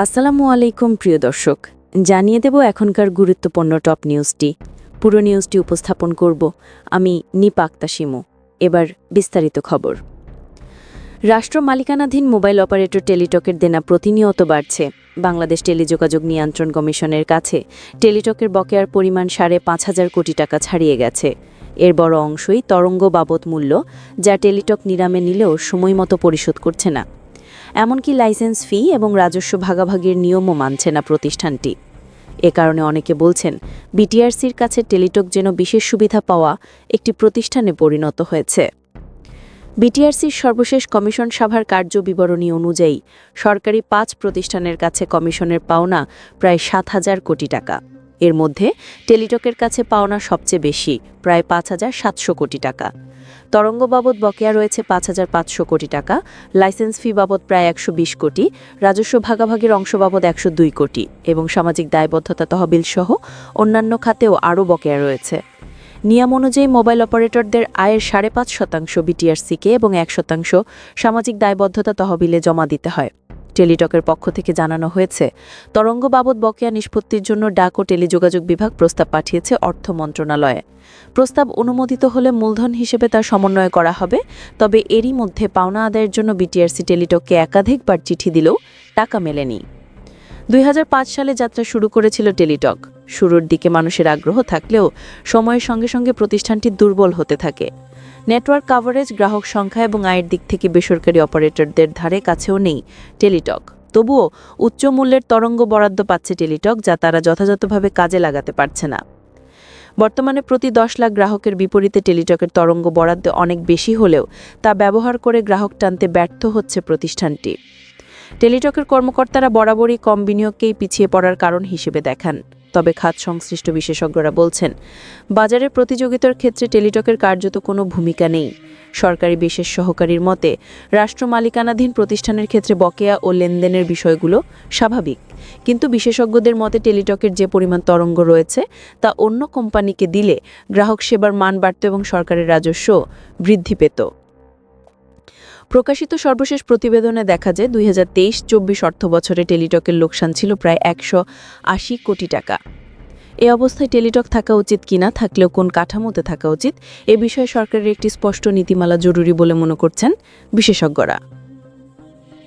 আসসালামু আলাইকুম প্রিয় দর্শক, জানিয়ে দেব এখনকার গুরুত্বপূর্ণ টপ নিউজটি। পুরো নিউজটি উপস্থাপন করব আমি নিপা আক্তা শিমু। এবার বিস্তারিত খবর। রাষ্ট্র মালিকানাধীন মোবাইল অপারেটর টেলিটকের দেনা প্রতিনিয়ত বাড়ছে। বাংলাদেশ টেলিযোগাযোগ নিয়ন্ত্রণ কমিশনের কাছে টেলিটকের বকেয়ার পরিমাণ ৫,৫০০ কোটি টাকা ছাড়িয়ে গেছে। এর বড় অংশই তরঙ্গ বাবদ মূল্য, যা টেলিটক নিলামে নিলেও সময়মতো পরিশোধ করছে না। এমনকি লাইসেন্স ফি এবং রাজস্ব ভাগাভাগির নিয়মও মানছে না প্রতিষ্ঠানটি। এ কারণে অনেকে বলছেন, বিটিআরসির কাছে টেলিটক যেন বিশেষ সুবিধা পাওয়া একটি প্রতিষ্ঠানে পরিণত হয়েছে। বিটিআরসির সর্বশেষ কমিশন সভার কার্যবিবরণী অনুযায়ী সরকারি ৫ প্রতিষ্ঠানের কাছে কমিশনের পাওনা প্রায় ৭,০০০ কোটি টাকা। এর মধ্যে টেলিটকের কাছে পাওনা সবচেয়ে বেশি, প্রায় ৫,৭০০ কোটি টাকা। তরঙ্গ বাবদ বকেয়া রয়েছে ৫,৫০০ কোটি টাকা, লাইসেন্স ফি বাবদ প্রায় ১২০ কোটি, রাজস্ব ভাগাভাগির অংশ বাবদ ১০২ কোটি এবং সামাজিক দায়বদ্ধতা তহবিল সহ অন্যান্য খাতেও আরও বকেয়া রয়েছে। নিয়ম অনুযায়ী মোবাইল অপারেটরদের আয়ের ৫.৫% বিটিআরসিকে এবং ১% সামাজিক দায়বদ্ধতা তহবিলে জমা দিতে হয়। টেলিটকের পক্ষ থেকে জানানো হয়েছে, তরঙ্গ বাবদ বকেয়া নিষ্পত্তির জন্য ডাক ও টেলিযোগাযোগ বিভাগ প্রস্তাব পাঠিয়েছে অর্থ মন্ত্রণালয়ে। প্রস্তাব অনুমোদিত হলে মূলধন হিসেবে তা সমন্বয় করা হবে। তবে এরই মধ্যে পাওনা আদায়ের জন্য বিটিআরসি টেলিটককে একাধিকবার চিঠি দিলেও টাকা মেলেনি। ২০০৫ সালে যাত্রা শুরু করেছিল টেলিটক। শুরুর দিকে মানুষের আগ্রহ থাকলেও সময়ের সঙ্গে সঙ্গে প্রতিষ্ঠানটি দুর্বল হতে থাকে। নেটওয়ার্ক কাভারেজ, গ্রাহক সংখ্যা এবং আয়ের দিক থেকে বেসরকারি অপারেটরদের ধারে কাছেও নেই টেলিটক। তবুও উচ্চ মূল্যের তরঙ্গ বরাদ্দ পাচ্ছে টেলিটক, যা তারা যথাযথভাবে কাজে লাগাতে পারছে না। বর্তমানে প্রতি ১০ লাখ গ্রাহকের বিপরীতে টেলিটকের তরঙ্গ বরাদ্দ অনেক বেশি হলেও তা ব্যবহার করে গ্রাহক টানতে ব্যর্থ হচ্ছে প্রতিষ্ঠানটি। টেলিটকের কর্মকর্তারা বরাবরই কম বিনিয়োগকেই পিছিয়ে পড়ার কারণ হিসেবে দেখান। তবে খাত সংশ্লিষ্ট বিশেষজ্ঞরা বলছেন, বাজারের প্রতিযোগিতার ক্ষেত্রে টেলিটকের কার্যত কোনো ভূমিকা নেই। সরকারি বিশেষ সহকারীর মতে, রাষ্ট্র মালিকানাধীন প্রতিষ্ঠানের ক্ষেত্রে বকেয়া ও লেনদেনের বিষয়গুলো স্বাভাবিক। কিন্তু বিশেষজ্ঞদের মতে টেলিটকের যে পরিমাণ তরঙ্গ রয়েছে তা অন্য কোম্পানিকে দিলে গ্রাহক সেবার মান বাড়ত এবং সরকারের রাজস্ব বৃদ্ধি পেত। প্রকাশিত সর্বশেষ প্রতিবেদনে দেখা যায় ২০২৩-২৪ অর্থবছরে টেলিটকের লোকসান ছিল প্রায় ১৮০ কোটি টাকা। এ অবস্থায় টেলিটক থাকা উচিত কিনা, থাকলেও কোন কাঠামোতে থাকা উচিত, এ বিষয়ে সরকারের একটি স্পষ্ট নীতিমালা জরুরি বলে মনে করছেন বিশেষজ্ঞরা।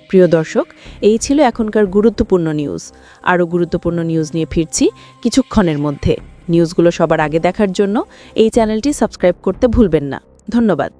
প্রিয় দর্শক, এই ছিল এখনকার গুরুত্বপূর্ণ নিউজ। আরও গুরুত্বপূর্ণ নিউজ নিয়ে ফিরছি কিছুক্ষণের মধ্যে। নিউজগুলো সবার আগে দেখার জন্য এই চ্যানেলটি সাবস্ক্রাইব করতে ভুলবেন না। ধন্যবাদ।